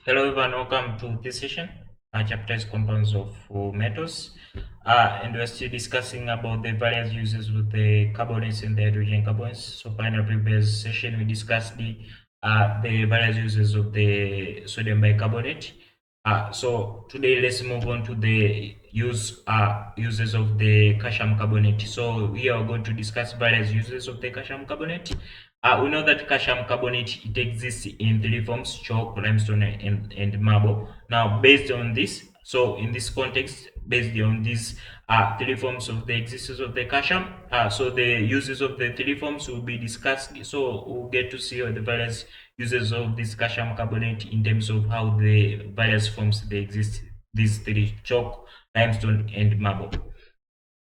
Hello everyone, welcome to this session. Our chapter is compounds of metals, and we're still discussing about the various uses of the carbonates and the hydrogen carbons. So, in our previous session, we discussed the various uses of the sodium bicarbonate. So today, let's move on to the uses of the calcium carbonate. So we are going to discuss various uses of the calcium carbonate. We know that calcium carbonate it exists in three forms: chalk, limestone, and marble. Now, based on this, so in this context, based on these three forms of the existence of the calcium, so the uses of the three forms will be discussed. So we'll get to see the various uses of this calcium carbonate in terms of how the various forms they exist. These three: chalk, limestone, and marble.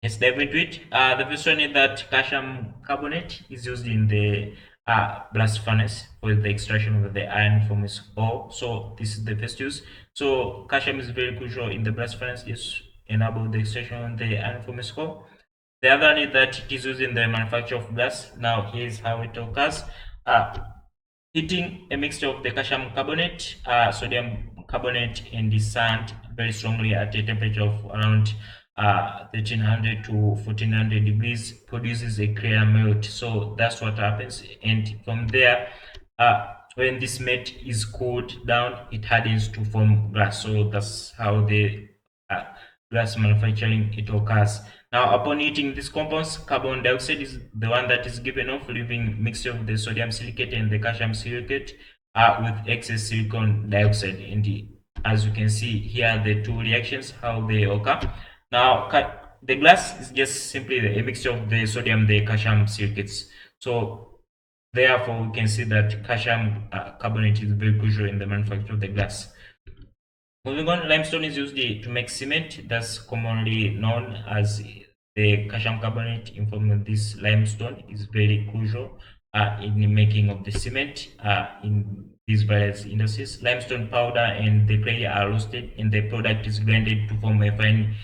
Let's dive into it. The first one is that calcium carbonate is used in the blast furnace for the extraction of the iron from its ore. So this is the first use. So calcium is very crucial in the blast furnace. Just enable the extraction of the iron from its ore. The other one is that it is used in the manufacture of glass. Now here's how it occurs. Uh, Heating a mixture of the calcium carbonate, sodium carbonate, and the sand very strongly at a temperature of around 1300 to 1400 degrees produces a clear melt. So that's what happens. And from there, when this melt is cooled down, it hardens to form glass. So that's how the uh, glass manufacturing it occurs. Now, upon heating these compounds, carbon dioxide is the one that is given off, leaving mixture of the sodium silicate and the calcium silicate with excess silicon dioxide. And as you can see here, the two reactions, how they occur. Now, the glass is just simply a mixture of the sodium and the calcium silicates. So, therefore, we can see that calcium carbonate is very crucial in the manufacture of the glass. Moving on, limestone is used to make cement. That's commonly known as the calcium carbonate. In form of this limestone is very crucial in the making of the cement in these various industries. Limestone powder and the clay are roasted, and the product is blended to form a fine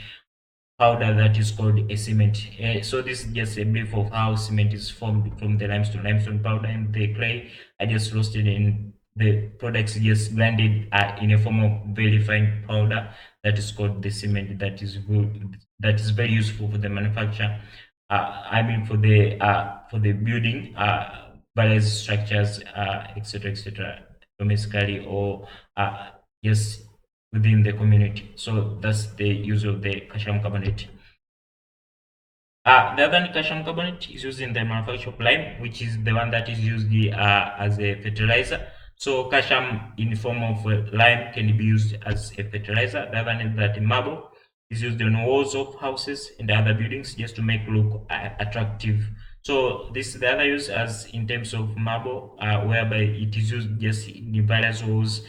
powder that is called a cement. So this is just a brief of how cement is formed from the limestone. Limestone powder and the clay are just roasted and the products just blended in a form of very fine powder that is called the cement. That is good. That is very useful for the manufacture. I mean for the building various structures, etc., etc., domestically or just within the community. So that's the use of the calcium carbonate. The other calcium carbonate is used in the manufacture of lime, which is the one that is used as a fertilizer. So calcium in the form of lime can be used as a fertilizer. The other is that marble is used on walls of houses and other buildings just to make look attractive. So this is the other use as in terms of marble, whereby it is used just in various walls,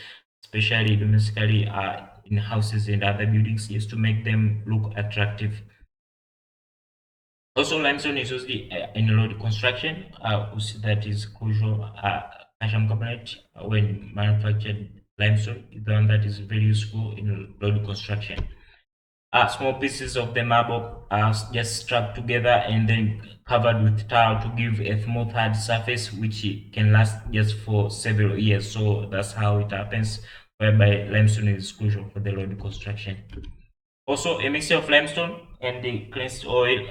especially domestically in houses and other buildings, just to make them look attractive. Also, limestone is used in road construction, that is crucial. Calcium carbonate, when manufactured, limestone is the one that is very useful in road construction. Small pieces of the marble are just struck together and then covered with tile to give a smooth hard surface which can last just for several years. So that's how it happens, whereby limestone is crucial for the road construction. Also, a mixture of limestone and the cleansed oil.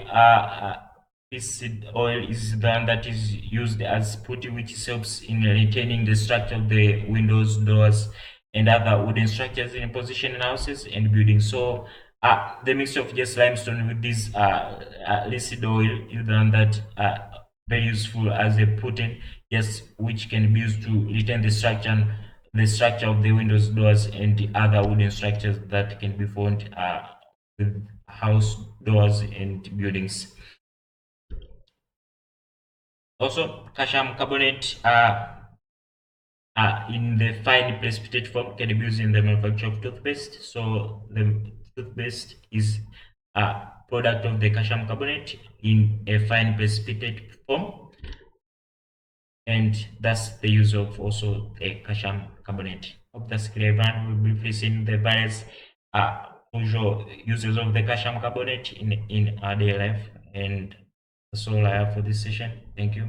This oil is the one that is used as putty, which helps in retaining the structure of the windows, doors, and other wooden structures in position in houses and buildings. So, the mixture of just limestone with this linseed oil is the one that very useful as a putty, yes, which can be used to retain the structure of the windows, doors, and the other wooden structures that can be found with house doors and buildings. Also, calcium carbonate in the fine precipitate form can be used in the manufacture of toothpaste. So the toothpaste is a product of the calcium carbonate in a fine precipitate form, and that's the use of also the calcium carbonate. Hope that's clear. Everyone will be briefly seeing the various usual uses of the calcium carbonate in our daily life, and that's all I have for this session. Thank you.